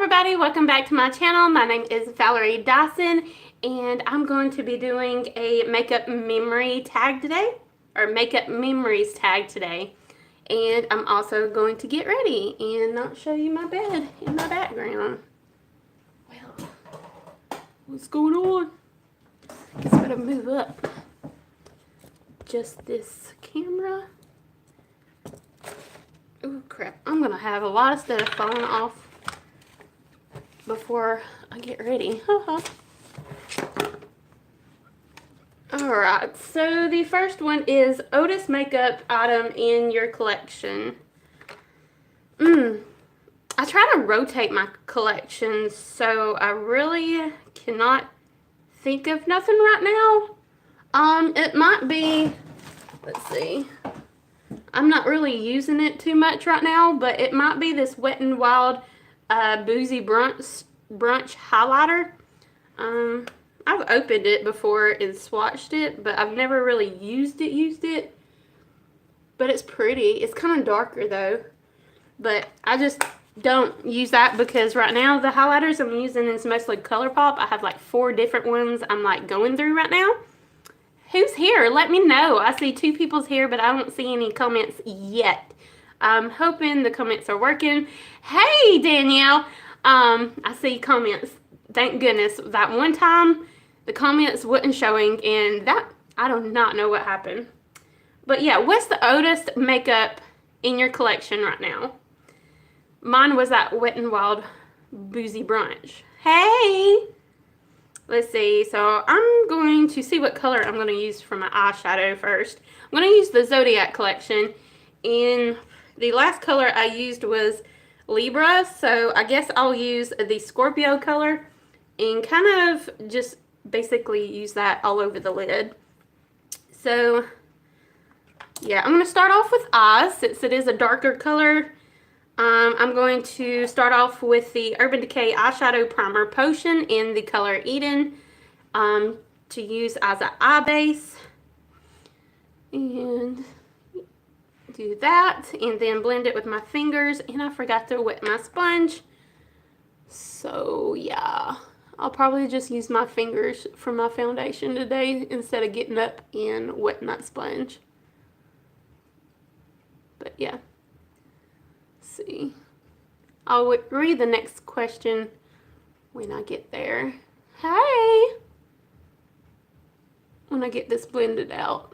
everybody, welcome back to my channel. My name is Valerie Dawson and I'm going to be doing a makeup memory tag today, or makeup memories tag today. And I'm also going to get ready and not show you my bed in my background. Well, what's going on? Guess I better move up just this camera. Oh crap, I'm gonna have a lot of stuff falling off before I get ready. Alright, so the first one is oldest makeup item in your collection. I try to rotate my collections, so I really cannot think of nothing right now. It might be, let's see, I'm not really using it too much right now, but it might be this Wet n Wild Boozy Brunch highlighter. I've opened it before and swatched it, but I've never really used it. But it's pretty. It's kind of darker though. But I just don't use that because right now the highlighters I'm using is mostly ColourPop. I have like 4 different ones I'm like going through right now. Who's here? Let me know. I see 2 people's here, but I don't see any comments yet. I'm hoping the comments are working. Hey, Danielle. I see comments. Thank goodness. That one time, the comments wasn't showing, and that, I do not know what happened. But yeah, what's the oldest makeup in your collection right now? Mine was that Wet n Wild Boozy Brunch. Hey! Let's see, so I'm going to see what color I'm going to use for my eyeshadow first. I'm going to use the Zodiac collection, and the last color I used was Libra, so I guess I'll use the Scorpio color and kind of just basically use that all over the lid. So, yeah, I'm going to start off with eyes since it is a darker color. I'm going to start off with the Urban Decay Eyeshadow Primer Potion in the color Eden to use as an eye base. And do that, and then blend it with my fingers, and I forgot to wet my sponge. So, yeah, I'll probably just use my fingers for my foundation today instead of getting up and wetting that sponge. But, yeah. See, I'll read the next question when I get there. Hey, when I get this blended out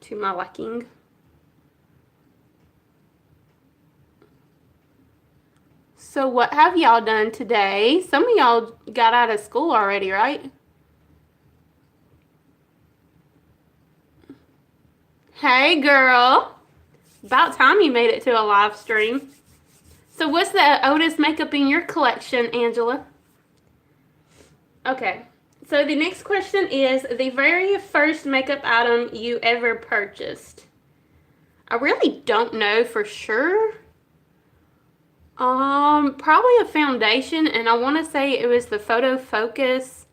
to my liking. So what have y'all done today? Some of y'all got out of school already, right? Hey girl. About time you made it to a live stream. So what's the oldest makeup in your collection, Angela? Okay, so the next question is the very first makeup item you ever purchased. I really don't know for sure. Probably a foundation, and I want to say it was the Photo Focus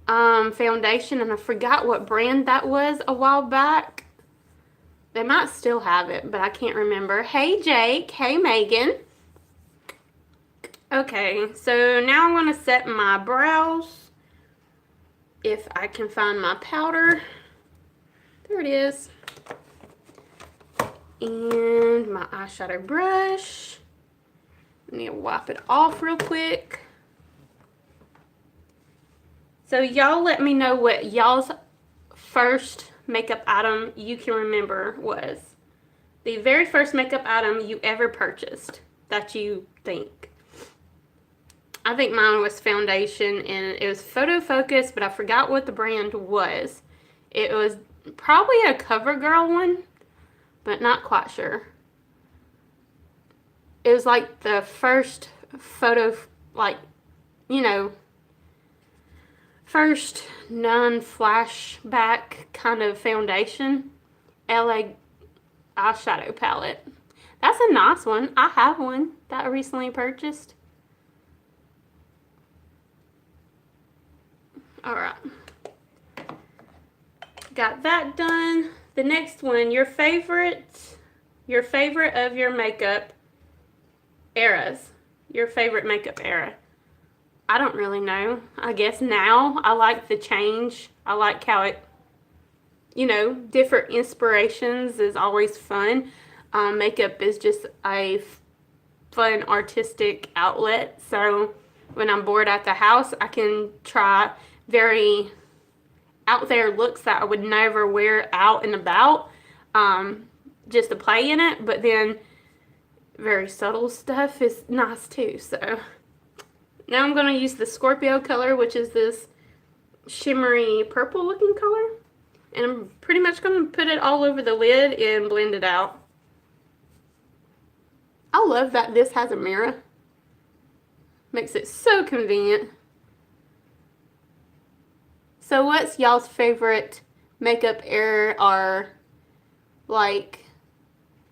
foundation, and I forgot what brand that was a while back. They might still have it, but I can't remember. Hey, Jake. Hey, Megan. Okay, so now I'm going to set my brows. If I can find my powder. There it is. And my eyeshadow brush. I need to wipe it off real quick. So y'all let me know what y'all's first makeup item you can remember was. The very first makeup item you ever purchased that you think. I think mine was foundation, and it was Photo Focus, but I forgot what the brand was. It was probably a CoverGirl one, but not quite sure. It was like the first photo, like, you know, first non-flashback kind of foundation. LA eyeshadow palette. That's a nice one. I have one that I recently purchased. Alright. Got that done. The next one, your favorite of your makeup eras. Your favorite makeup era. I don't really know. I guess now I like the change. I like how it, different inspirations is always fun. Makeup is just a fun artistic outlet. So when I'm bored at the house, I can try very out there looks that I would never wear out and about, just to play in it. But then very subtle stuff is nice too. So now I'm going to use the Scorpio color, which is this shimmery purple looking color. And I'm pretty much going to put it all over the lid and blend it out. I love that this has a mirror. Makes it so convenient. So what's y'all's favorite makeup era or like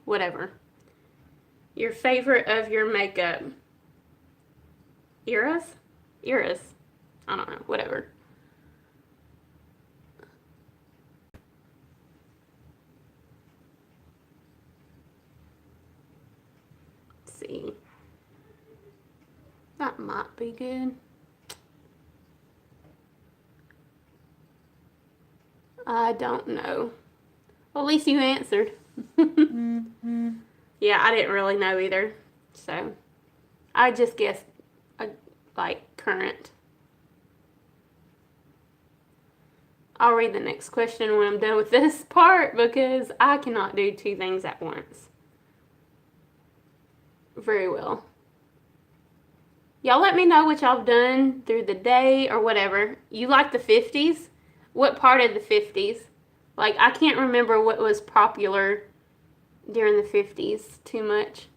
whatever? Your favorite of your makeup eras? Eras. I don't know, whatever. Let's see. That might be good. I don't know. Well, at least you answered. Yeah, I didn't really know either. So, I just guessed, like, current. I'll read the next question when I'm done with this part because I cannot do two things at once. Very well. Y'all let me know what y'all have done through the day or whatever. You like the 50s? What part of the 50s? Like, I can't remember what was popular during the 50s too much.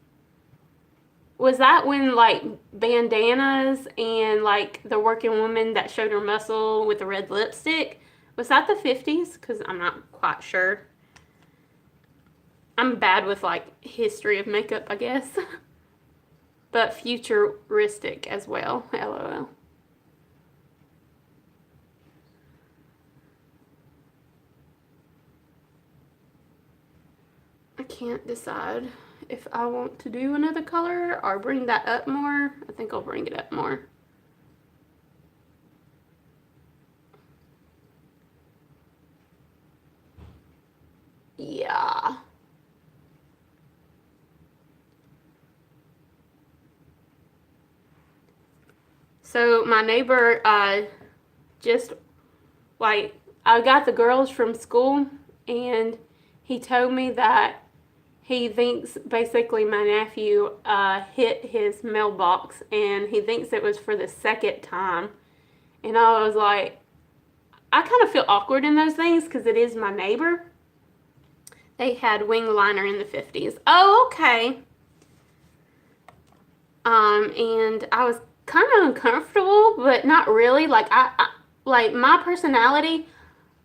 Was that when, like, bandanas and, like, the working woman that showed her muscle with the red lipstick? Was that the 50s? Because I'm not quite sure. I'm bad with, like, history of makeup, I guess. But futuristic as well. LOL. I can't decide if I want to do another color or bring that up more. I think I'll bring it up more. Yeah. So my neighbor, just like, I got the girls from school and he told me that he thinks basically my nephew hit his mailbox and he thinks it was for the second time. And I was like, I kind of feel awkward in those things because it is my neighbor. They had wing liner in the 50s. Oh, okay. And I was kind of uncomfortable, but not really. Like, I like my personality,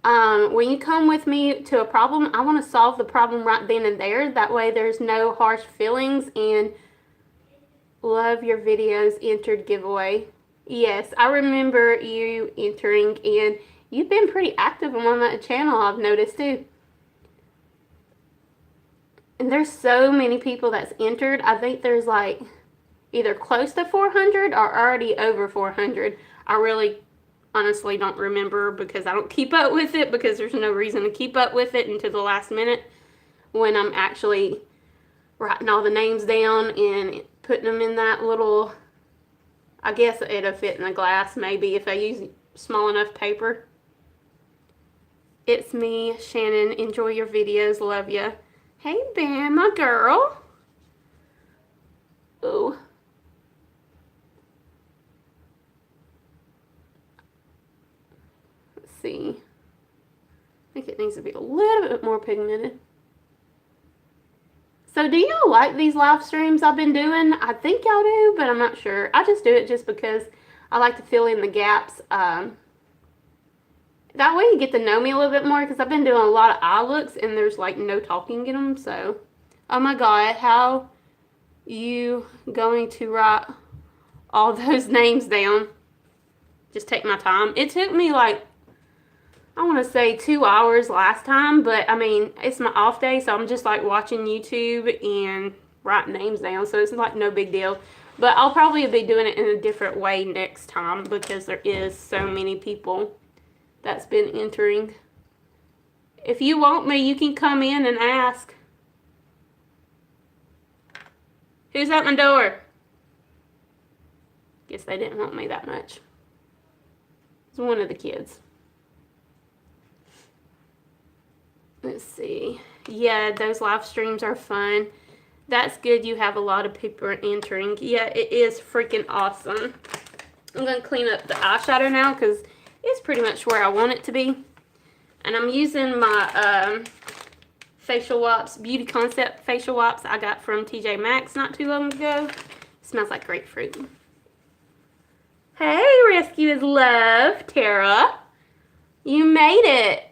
when you come with me to a problem, I want to solve the problem right then and there. That way there's no harsh feelings. And love your videos, entered giveaway. Yes, I remember you entering, and you've been pretty active on that channel, I've noticed too. And there's so many people that's entered. I think there's like either close to 400 or already over 400. I really honestly don't remember because I don't keep up with it, because there's no reason to keep up with it until the last minute when I'm actually writing all the names down and putting them in that little, I guess it'll fit in the glass maybe if I use small enough paper. It's me, Shannon. Enjoy your videos. Love ya. Hey, Ben, my girl. Ooh. Let's see. I think it needs to be a little bit more pigmented. So do y'all like these live streams I've been doing? I think y'all do, but I'm not sure. I just do it just because I like to fill in the gaps. That way you get to know me a little bit more, because I've been doing a lot of eye looks and there's like no talking in them. So, oh my God, how you going to write all those names down? Just take my time. It took me like, I want to say 2 hours last time, but I mean, it's my off day, so I'm just like watching YouTube and write names down, so it's like no big deal. But I'll probably be doing it in a different way next time because there is so many people that's been entering. If you want me, you can come in and ask. Who's at my door? Guess they didn't want me that much. It's one of the kids. Let's see. Yeah, those live streams are fun. That's good you have a lot of people entering. Yeah, it is freaking awesome. I'm going to clean up the eyeshadow now because it's pretty much where I want it to be. And I'm using my facial wipes, Beauty Concept facial wipes I got from TJ Maxx not too long ago. It smells like grapefruit. Hey, Rescue is Love, Tara. You made it.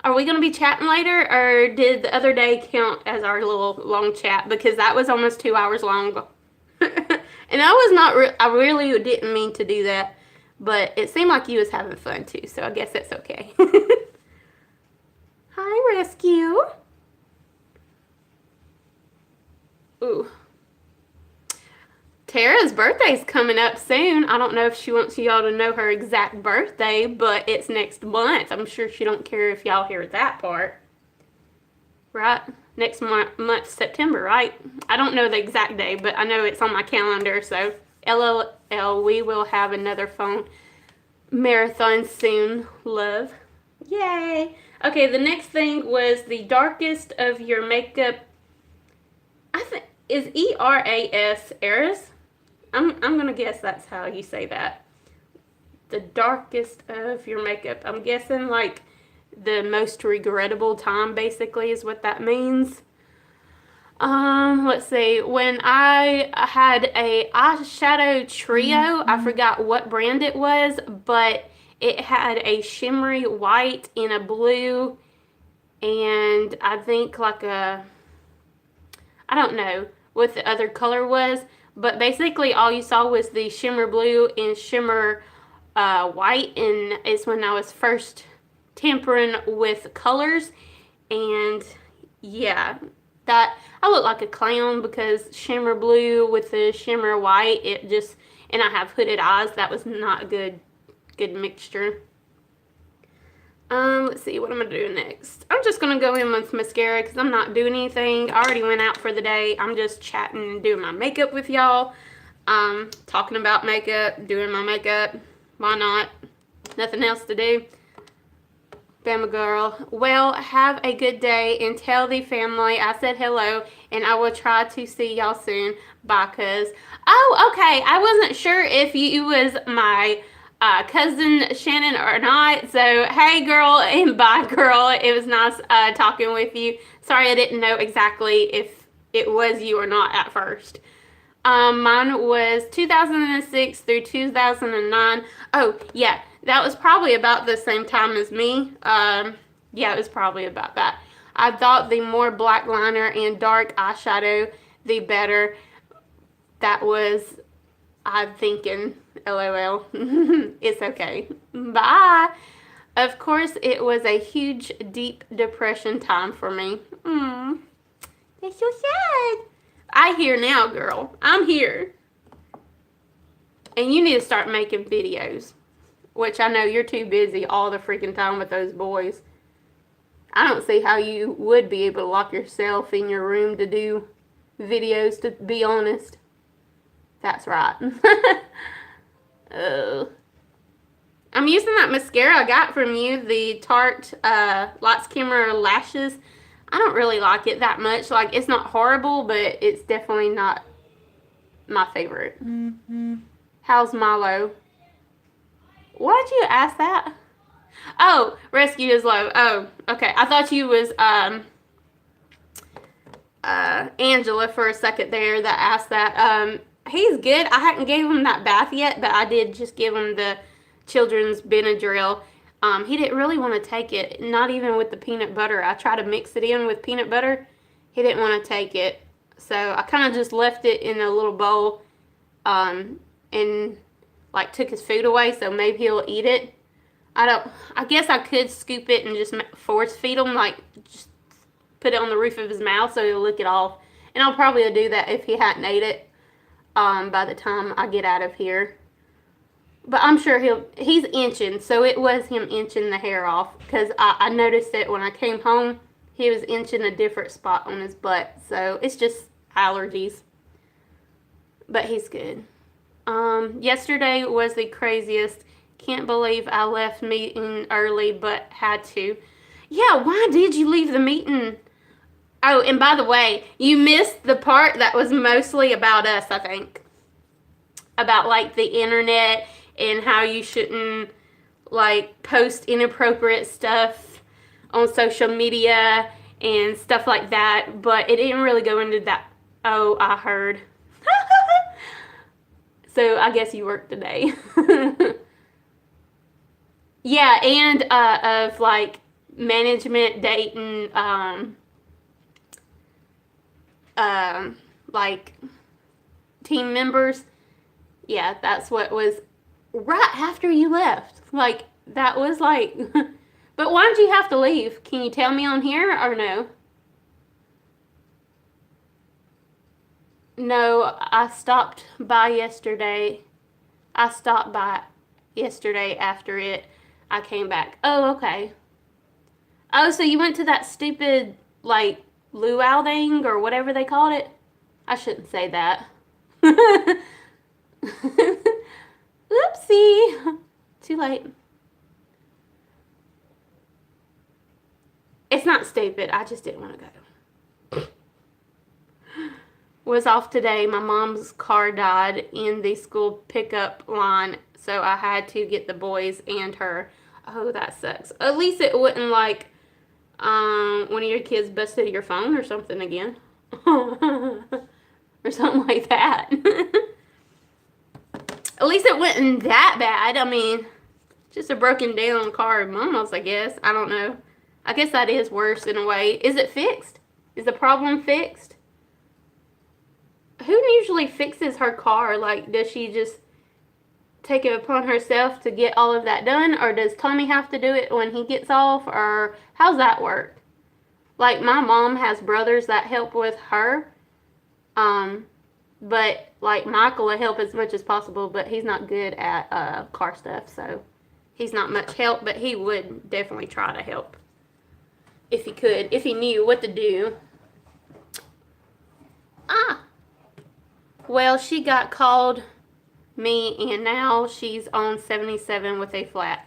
Are we going to be chatting later, or did the other day count as our little long chat? Because that was almost 2 hours long. And I was not, I really didn't mean to do that. But it seemed like you was having fun too, so I guess that's okay. Hi, Rescue. Ooh. Tara's birthday's coming up soon. I don't know if she wants y'all to know her exact birthday, but it's next month. I'm sure she don't care if y'all hear that part. Right? Next month, September, right? I don't know the exact day, but I know it's on my calendar, so LOL, we will have another phone marathon soon, love. Yay! Okay, the next thing was the darkest of your makeup. I think, is E-R-A-S, Eris? I'm gonna guess that's how you say that. The darkest of your makeup. I'm guessing like the most regrettable time basically is what that means. Let's see. When I had a eyeshadow trio, I forgot what brand it was, but it had a shimmery white and a blue, and I think like a, I don't know what the other color was, but basically all you saw was the shimmer blue and shimmer white, and it's when I was first tampering with colors, and yeah, that I look like a clown because shimmer blue with the shimmer white, it just, and I have hooded eyes, that was not a good mixture. Let's see, what am I doing next? I'm just going to go in with mascara because I'm not doing anything. I already went out for the day. I'm just chatting and doing my makeup with y'all. Talking about makeup, doing my makeup. Why not? Nothing else to do. Bama girl. Well, have a good day and tell the family I said hello and I will try to see y'all soon. Bye, cuz. Oh, okay. I wasn't sure if you was my cousin Shannon or not, so hey girl and bye girl. It was nice talking with you. Sorry I didn't know exactly if it was you or not at first. Mine was 2006 through 2009. Oh yeah, that was probably about the same time as me. Yeah, it was probably about that. I thought the more black liner and dark eyeshadow the better. That was, I'm thinking, LOL. It's okay. Bye. Of course, it was a huge, deep depression time for me. That's so sad. I hear now, girl. I'm here. And you need to start making videos. Which I know you're too busy all the freaking time with those boys. I don't see how you would be able to lock yourself in your room to do videos, to be honest. That's right. Oh. I'm using that mascara I got from you, the Tarte Light Skimmer Lashes. I don't really like it that much. Like, it's not horrible, but it's definitely not my favorite. How's Milo? Why'd you ask that? Oh, Rescue is low. Oh, okay. I thought you was Angela for a second there that asked that. He's good. I hadn't gave him that bath yet, but I did just give him the children's Benadryl. He didn't really want to take it, not even with the peanut butter. I tried to mix it in with peanut butter. He didn't want to take it. So I kind of just left it in a little bowl and like took his food away, so maybe he'll eat it. I guess I could scoop it and just force feed him, like just put it on the roof of his mouth so he'll lick it off. And I'll probably do that if he hadn't ate it by the time I get out of here. But I'm sure he's inching, so it was him inching the hair off, because I noticed it when I came home. He was inching a different spot on his butt, so it's just allergies. But he's good. Yesterday was the craziest. Can't believe I left meeting early, but had to. Yeah, why did you leave the meeting? Oh, and by the way, you missed the part that was mostly about us, I think. About, like, the internet and how you shouldn't, like, post inappropriate stuff on social media and stuff like that. But it didn't really go into that. Oh, I heard. So I guess you work today. Yeah, and of, like, management dating, like, team members. Yeah, that's what was right after you left. Like, that was like, but why did you have to leave? Can you tell me on here or no? No, I stopped by yesterday. I stopped by yesterday after I came back. Oh, okay. Oh, so you went to that stupid, like, luau thing or whatever they called it? I shouldn't say that. Oopsie. Too late. It's not stupid. I just didn't want to go. Was off today. My mom's car died in the school pickup line, so I had to get the boys and her. Oh, that sucks. At least it wouldn't, like, one of your kids busted your phone or something again. Or something like that. At least it wasn't that bad. I mean, just a broken down car of Mama's, I guess. I don't know. I guess that is worse in a way. Is it fixed? Is the problem fixed? Who usually fixes her car? Like, does she just take it upon herself to get all of that done? Or does Tommy have to do it when he gets off? Or how's that work? Like, my mom has brothers that help with her. But, like, Michael will help as much as possible, but he's not good at car stuff, so he's not much help, but he would definitely try to help if he could, if he knew what to do. Well, she got called me, and now she's on 77 with a flat.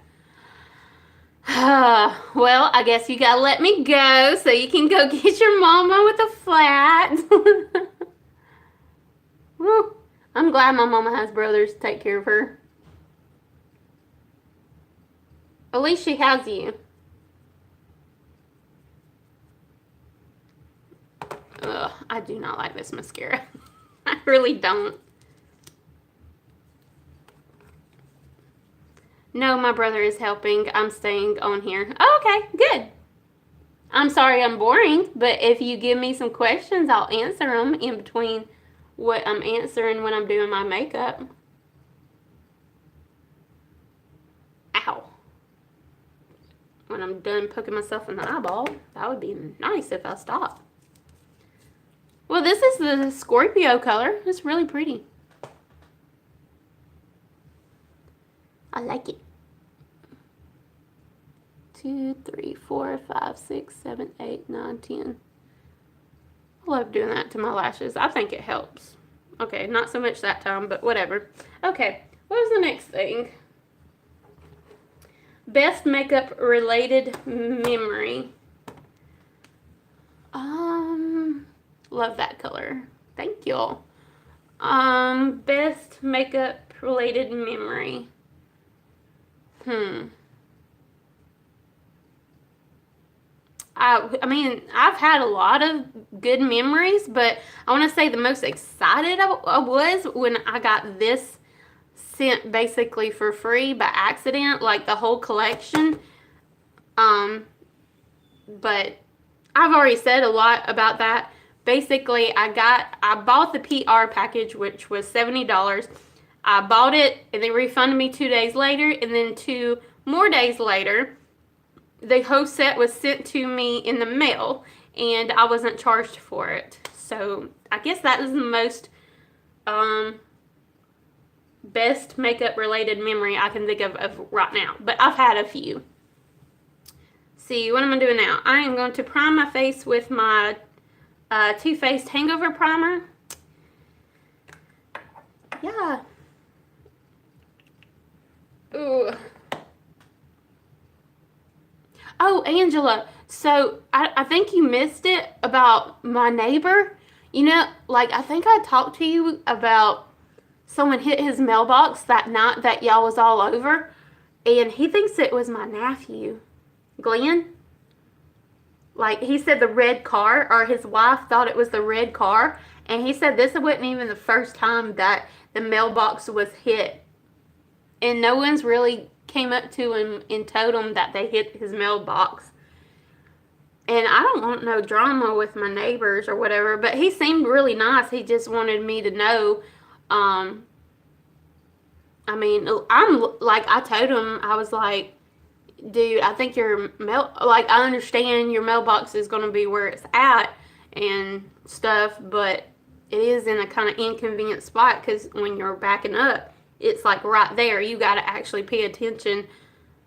Well, I guess you gotta let me go so you can go get your mama with a flat. Woo. I'm glad my mama has brothers to take care of her. At least she has you. Ugh, I do not like this mascara. I really don't. No, my brother is helping. I'm staying on here. Oh, okay, good. I'm sorry I'm boring, but if you give me some questions, I'll answer them in between what I'm answering when I'm doing my makeup. Ow. When I'm done poking myself in the eyeball, that would be nice if I stopped. Well, this is the Scorpio color. It's really pretty. I like it. 2, 3, 4, 5, 6, 7, 8, 9, 10. I love doing that to my lashes. I think it helps. Okay, not so much that time, but whatever. Okay, what was the next thing? Best makeup related memory. Love that color. Thank you. Best makeup related memory. I mean, I've had a lot of good memories, but I want to say the most excited I was when I got this sent basically for free by accident, like the whole collection. But I've already said a lot about that. Basically, I bought the PR package, which was $70. I bought it, and they refunded me 2 days later, and then 2 more days later, the whole set was sent to me in the mail. and I wasn't charged for it. So I guess that is the most best makeup related memory I can think of right now. But I've had a few. See, what am I doing now? I am going to prime my face with my Too Faced Hangover Primer. Yeah. Ooh. Oh, Angela, so I think you missed it about my neighbor. You know, like, I think I talked to you about someone hit his mailbox that night that y'all was all over, and he thinks it was my nephew, Glenn. Like, he said the red car, or his wife thought it was the red car, and he said this wasn't even the first time that the mailbox was hit, and no one's really came up to him and told him that they hit his mailbox. And I don't want no drama with my neighbors or whatever, but he seemed really nice. He just wanted me to know. I mean, I'm like, I told him, I was like, dude, I think your like, I understand your mailbox is going to be where it's at and stuff, but it is in a kind of inconvenient spot because when you're backing up, it's like right there. You got to actually pay attention,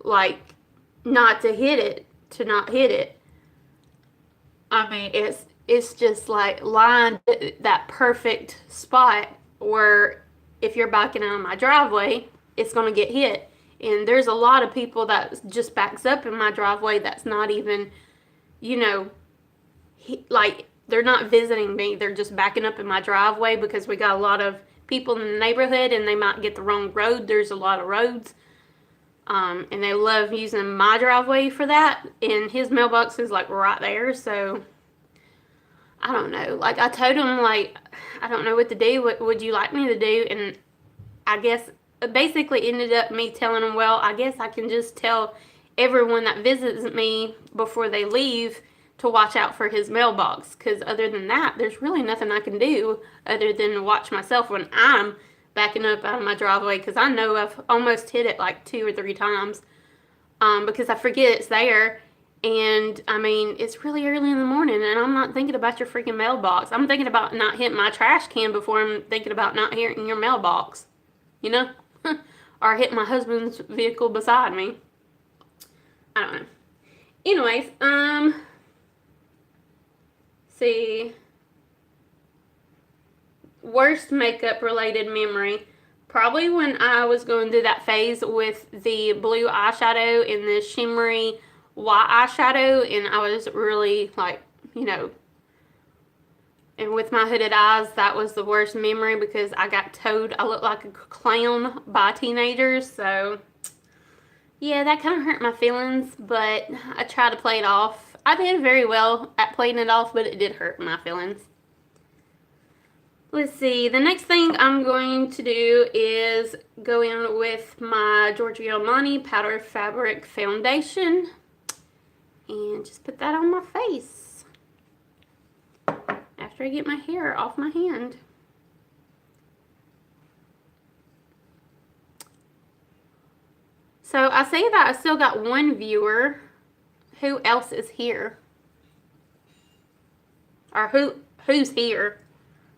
like, not to hit it, to not hit it. I mean, it's just like lined that perfect spot where if you're backing out of my driveway, it's going to get hit. And there's a lot of people that just backs up in my driveway that's not even, you know, like, they're not visiting me. They're just backing up in my driveway because we got a lot of people in the neighborhood and they might get the wrong road. There's a lot of roads. And they love using my driveway for that. And his mailbox is, like, right there. So, I don't know. Like, I told him, like, I don't know what to do. What would you like me to do? And I guess it basically ended up me telling him, well, I guess I can just tell everyone that visits me before they leave to watch out for his mailbox. Because other than that, there's really nothing I can do other than watch myself when I'm backing up out of my driveway. Because I know I've almost hit it like 2 or 3 times because I forget it's there. And, I mean, it's really early in the morning, and I'm not thinking about your freaking mailbox. I'm thinking about not hitting my trash can before I'm thinking about not hitting your mailbox. You know? Or hit my husband's vehicle beside me. I don't know. Anyways, see. Worst makeup related memory. Probably when I was going through that phase with the blue eyeshadow and the shimmery white eyeshadow, and I was really, like, you know, and with my hooded eyes, that was the worst memory because I got told I looked like a clown by teenagers. So yeah, that kind of hurt my feelings, but I tried to play it off. I did very well at playing it off, but it did hurt my feelings. Let's see, the next thing I'm going to do is go in with my Giorgio Armani Powder Fabric Foundation and just put that on my face after I get my hair off my hand. So I say that I still got one viewer. Who else is here? Or who's here?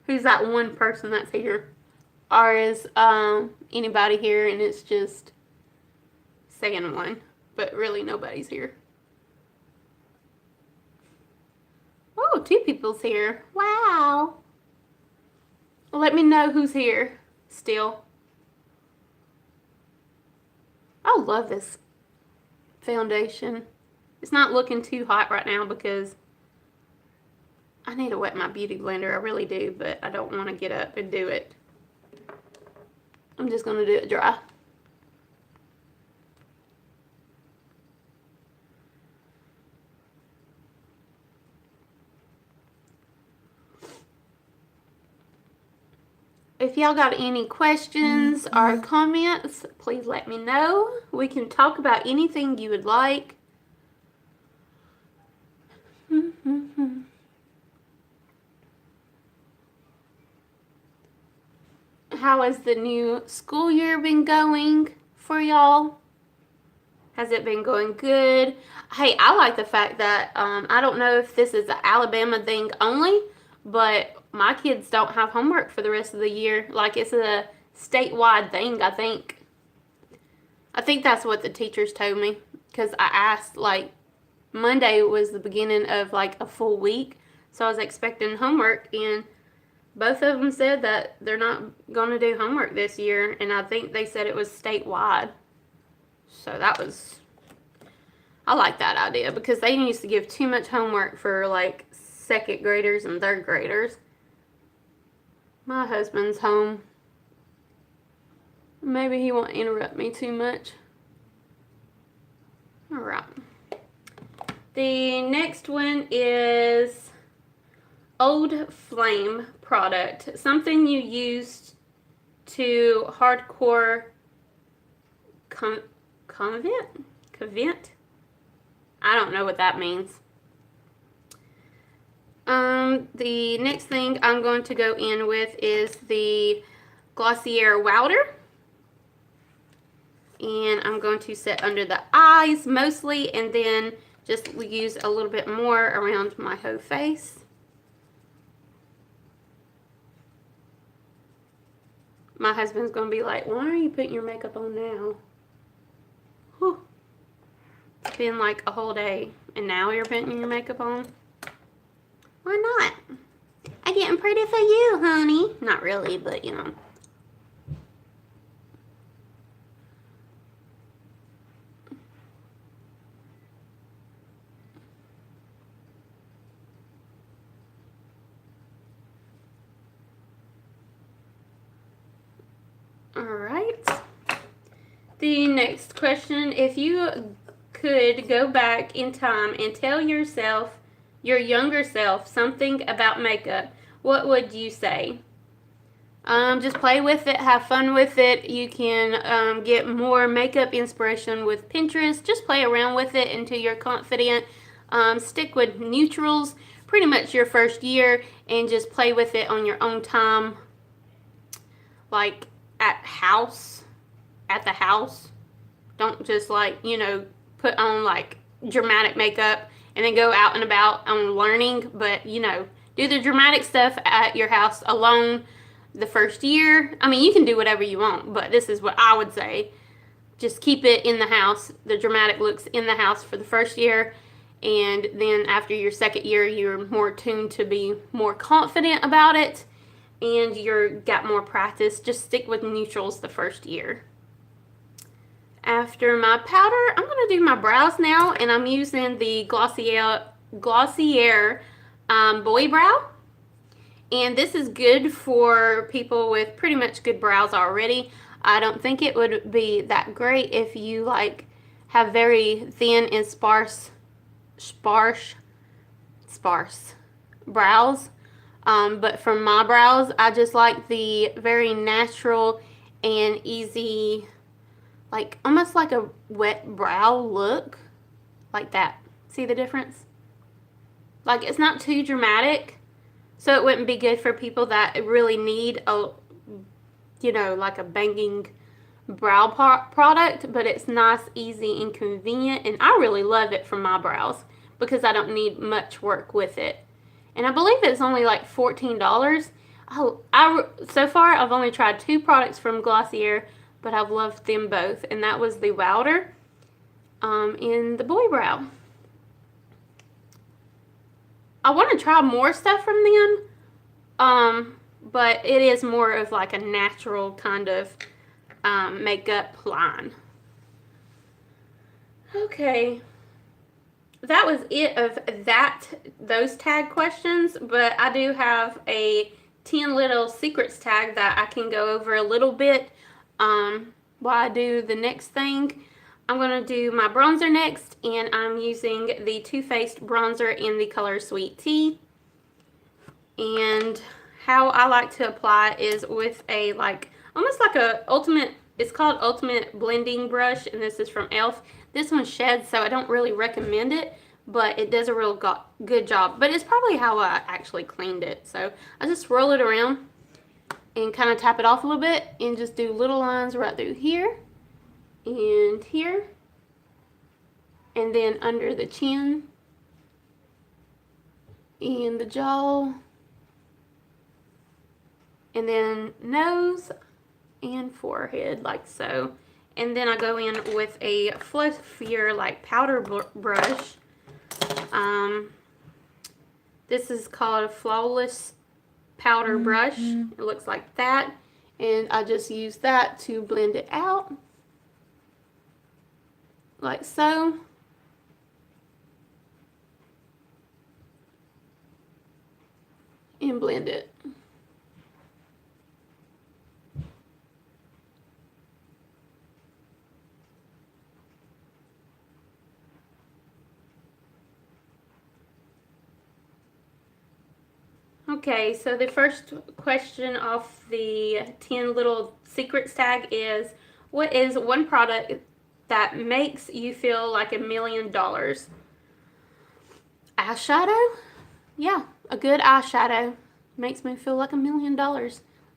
Who's that one person that's here? Or is anybody here and it's just saying one, but really nobody's here? Oh, 2 people's here. Wow. Well, let me know who's here still. I love this foundation. It's not looking too hot right now because I need to wet my beauty blender. I really do, but I don't want to get up and do it. I'm just going to do it dry. If y'all got any questions or comments, please let me know. We can talk about anything you would like. How has the new school year been going for y'all? Has it been going good? Hey, I like the fact that I don't know if this is an Alabama thing only, but my kids don't have homework for the rest of the year. Like, it's a statewide thing, I think. I think that's what the teachers told me, because I asked, like, Monday was the beginning of, like, a full week, so I was expecting homework, and both of them said that they're not going to do homework this year, and I think they said it was statewide. So that was, I like that idea, because they used to give too much homework for, like, second graders and third graders. My husband's home. Maybe he won't interrupt me too much. All right. The next one is Old Flame product. Something you used to hardcore convent? I don't know what that means. The next thing I'm going to go in with is the Glossier Wowder. And I'm going to set under the eyes mostly, and then just use a little bit more around my whole face. My husband's going to be like, why are you putting your makeup on now? Whew. It's been like a whole day, and now you're putting your makeup on? Why not? I'm getting pretty for you, honey. Not really, but you know. Alright. The next question, if you could go back in time and tell yourself, your younger self, something about makeup, what would you say? Just play with it, have fun with it. You can get more makeup inspiration with Pinterest. Just play around with it until you're confident. Stick with neutrals pretty much your first year and just play with it on your own time. Like at the house. Don't just like, you know, put on like dramatic makeup and then go out and about on learning. But, you know, do the dramatic stuff at your house alone the first year. I mean, you can do whatever you want, but this is what I would say. Just keep it in the house, the dramatic looks in the house for the first year. And then after your second year, you're more tuned to be more confident about it. And you're got more practice. Just stick with neutrals the first year. After my powder, I'm going to do my brows now. And I'm using the Glossier Boy Brow. And this is good for people with pretty much good brows already. I don't think it would be that great if you like have very thin and sparse brows. But for my brows, I just like the very natural and easy, like almost like a wet brow look, like that. See the difference? Like it's not too dramatic, so it wouldn't be good for people that really need a, you know, like a banging brow product, but it's nice, easy, and convenient, and I really love it for my brows because I don't need much work with it. And I believe it's only like $14. So far I've only tried 2 products from Glossier, but I've loved them both, and that was the Wowder and the Boy Brow. I want to try more stuff from them, but it is more of like a natural kind of makeup line. Okay. That was it of those tag questions, but I do have a 10 little secrets tag that I can go over a little bit while I do the next thing. I'm going to do my bronzer next, and I'm using the Too Faced bronzer in the color Sweet Tea. And how I like to apply is with a almost like a ultimate, it's called Ultimate Blending Brush, and this is from e.l.f. This one sheds, so I don't really recommend it, but it does a real good job. But it's probably how I actually cleaned it. So I just swirl it around and kind of tap it off a little bit and just do little lines right through here and here and then under the chin and the jaw, and then nose and forehead like so. And then I go in with a fluffier like powder brush. This is called a Flawless Powder Brush. It looks like that. And I just use that to blend it out. Like so. And blend it. Okay, so the first question off the 10 little secrets tag is, what is one product that makes you feel like $1 million? Eyeshadow? Yeah, a good eyeshadow makes me feel like $1 million.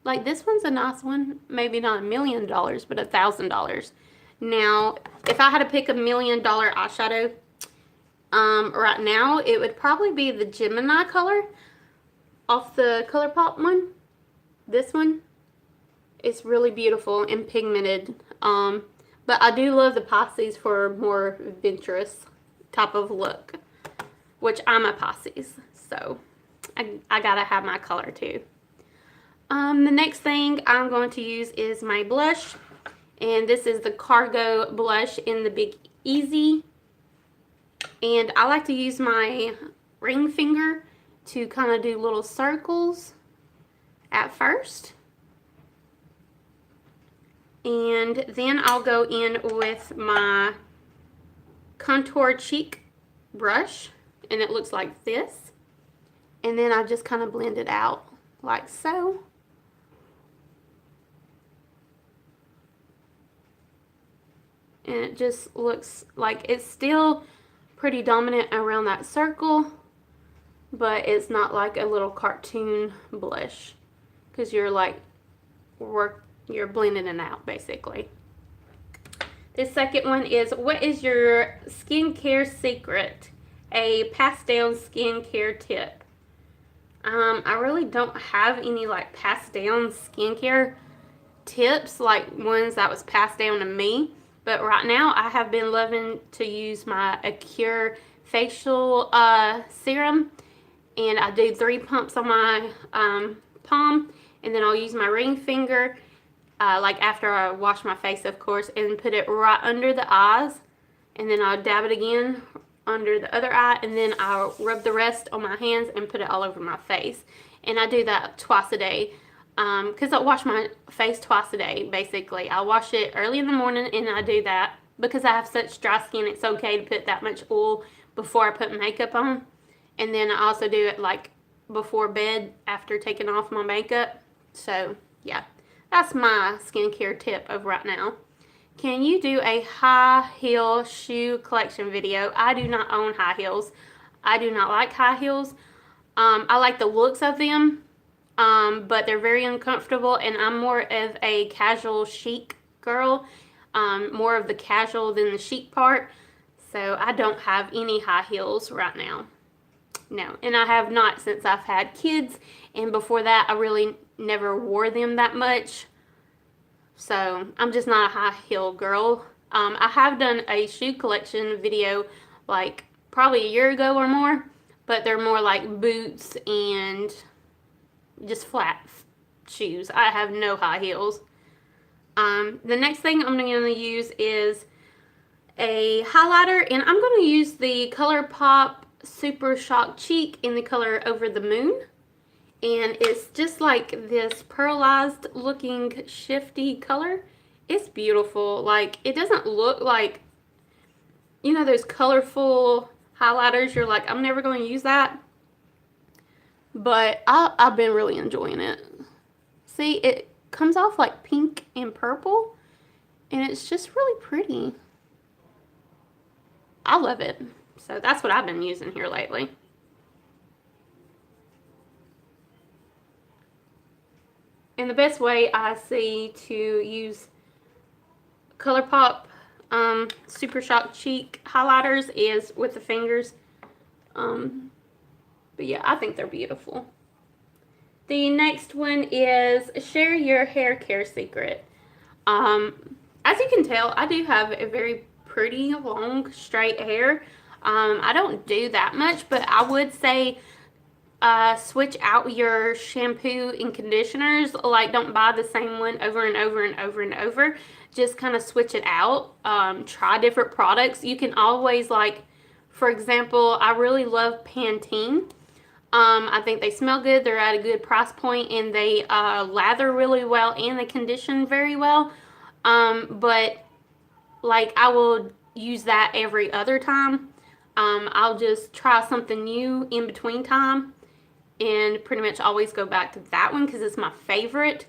Like this one's a nice one, maybe not $1 million, but $1,000. Now, if I had to pick $1 million eyeshadow, right now, it would probably be the Gemini color off the ColourPop one. This one is really beautiful and pigmented. But I do love the Pisces for a more adventurous type of look, which I'm a Pisces, so I gotta have my color too. The next thing I'm going to use is my blush, and this is the Cargo blush in the Big Easy. And I like to use my ring finger to kind of do little circles at first. And then I'll go in with my contour cheek brush, and it looks like this. And then I just kind of blend it out like so. And it just looks like it's still pretty dominant around that circle, but it's not like a little cartoon blush, because you're like you're blending it out basically. The second one is, what is your skincare secret? A pass down skincare tip. I really don't have any like pass down skincare tips, like ones that was passed down to me. But right now I have been loving to use my Acure facial serum, and I do 3 pumps on my palm, and then I'll use my ring finger like after I wash my face, of course, and put it right under the eyes, and then I'll dab it again under the other eye, and then I'll rub the rest on my hands and put it all over my face. And I do that twice a day, because I wash my face twice a day basically. I wash it early in the morning, and I do that because I have such dry skin. It's okay to put that much oil before I put makeup on. And then I also do it like before bed after taking off my makeup. So yeah, that's my skincare tip of right now. Can you do a high heel shoe collection video? I do not own high heels. I do not like high heels. I like the looks of them, but they're very uncomfortable, and I'm more of a casual chic girl, more of the casual than the chic part. So I don't have any high heels right now. No, and I have not since I've had kids, and before that I really never wore them that much. So I'm just not a high heel girl. I have done a shoe collection video like probably a year ago or more, but they're more like boots and just flat shoes. I have no high heels. The next thing I'm going to use is a highlighter, and I'm going to use the ColourPop Super Shock Cheek in the color Over the Moon. And it's just like this pearlized looking shifty color. It's beautiful. Like, it doesn't look like, you know, those colorful highlighters. You're like, I'm never going to use that. But I've been really enjoying it. See, it comes off like pink and purple, and it's just really pretty. I love it. So that's what I've been using here lately. And the best way I see to use ColourPop Super Shock Cheek highlighters is with the fingers. But yeah, I think they're beautiful. The next one is share your hair care secret. As you can tell, I do have a very pretty long straight hair. I don't do that much, but I would say switch out your shampoo and conditioners. Like, don't buy the same one over and over and over and over. Just kind of switch it out. Try different products. You can always, like, for example, I really love Pantene. I think they smell good, they're at a good price point, and they lather really well, and they condition very well. But like, I will use that every other time. I'll just try something new in between time, and pretty much always go back to that one because it's my favorite.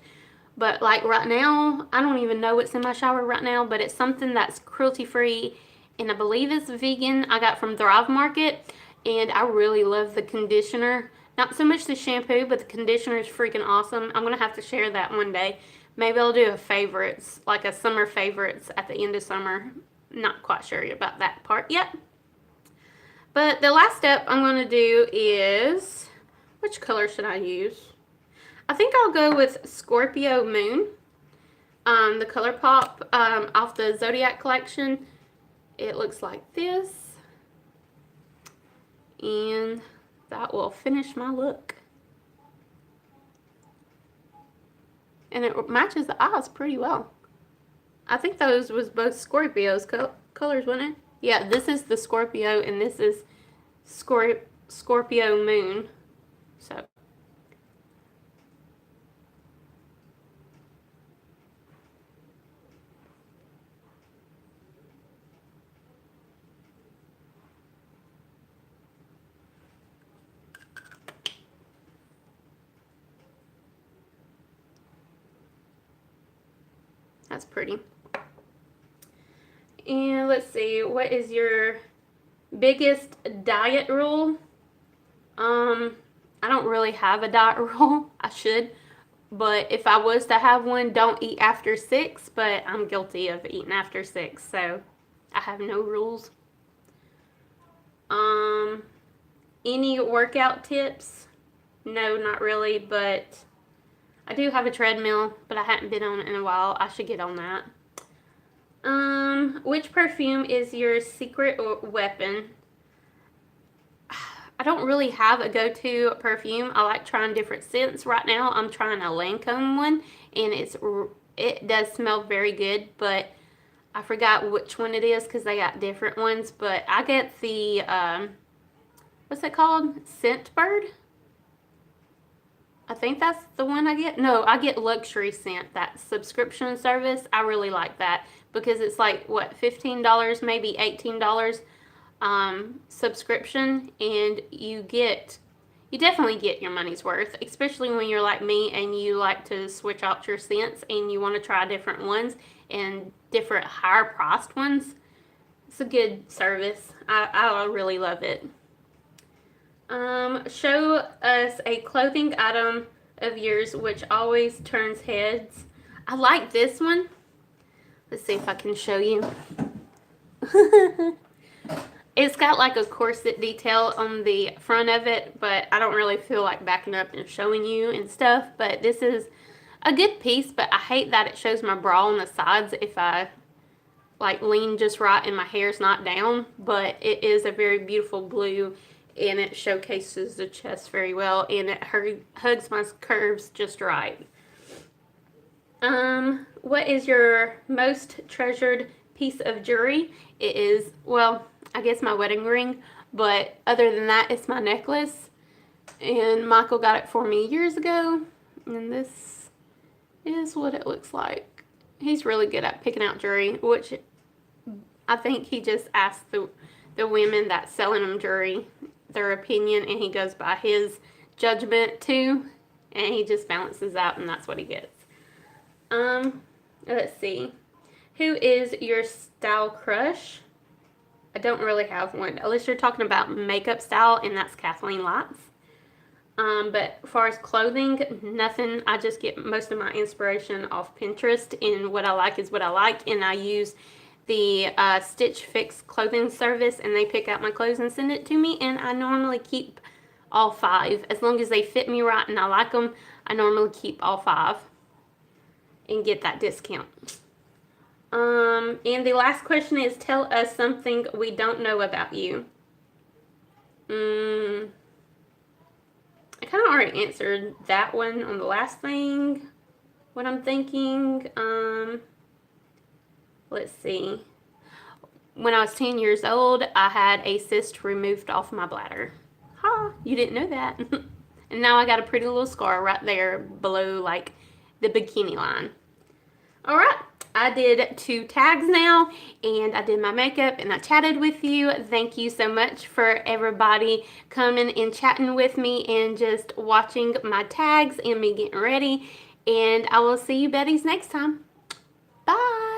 But like right now, I don't even know what's in my shower right now, but it's something that's cruelty free, and I believe it's vegan. I got from Thrive Market, and I really love the conditioner. Not so much the shampoo, but the conditioner is freaking awesome. I'm gonna have to share that one day. Maybe I'll do a favorites, like a summer favorites at the end of summer. Not quite sure about that part yet. But the last step I'm gonna do is, which color should I use? I think I'll go with Scorpio Moon, the ColourPop off the Zodiac collection. It looks like this, and that will finish my look. And it matches the eyes pretty well. I think those was both Scorpio's colors, wasn't it? Yeah, this is the Scorpio, and this is Scorpio Moon. So that's pretty. And let's see, what is your biggest diet rule? I don't really have a diet rule. I should. But if I was to have one, don't eat after 6. But I'm guilty of eating after 6. So I have no rules. Any workout tips? No, not really. But I do have a treadmill, but I haven't been on it in a while. I should get on that. Which perfume is your secret weapon? I don't really have a go-to perfume. I like trying different scents. Right now, I'm trying a Lancome one, and it does smell very good, but I forgot which one it is because they got different ones. But I get the, what's it called? Scentbird? I think that's the one I get. No, I get Luxury Scent, that subscription service. I really like that because it's like, what, $15, maybe $18 subscription, and you definitely get your money's worth, especially when you're like me and you like to switch out your scents and you want to try different ones and different higher priced ones. It's a good service. I really love it. Show us a clothing item of yours which always turns heads. I like this one. Let's see if I can show you. It's got like a corset detail on the front of it, but I don't really feel like backing up and showing you and stuff. But this is a good piece, but I hate that it shows my bra on the sides if I like lean just right and my hair's not down. But it is a very beautiful blue, and it showcases the chest very well, and it hugs my curves just right. What is your most treasured piece of jewelry? It is, well, I guess my wedding ring, but other than that, it's my necklace, and Michael got it for me years ago, and this is what it looks like. He's really good at picking out jewelry, which I think he just asked the women that selling him jewelry their opinion, and he goes by his judgment too, and he just balances out, and that's what he gets. Let's see. Who is your style crush? I don't really have one, unless you're talking about makeup style, and that's Kathleen Lights. But as far as clothing, nothing. I just get most of my inspiration off Pinterest, and what I like is what I like, and I use the Stitch Fix clothing service, and they pick out my clothes and send it to me, and I normally keep all 5. As long as they fit me right and I like them, I normally keep all 5 and get that discount. And the last question is, tell us something we don't know about you. I kind of already answered that one on the last thing. What I'm thinking, let's see. When I was 10 years old, I had a cyst removed off my bladder. Ha, you didn't know that. And now I got a pretty little scar right there below, like, the bikini line. All right, I did 2 tags now, and I did my makeup, and I chatted with you. Thank you so much for everybody coming and chatting with me and just watching my tags and me getting ready. And I will see you Betties next time. Bye.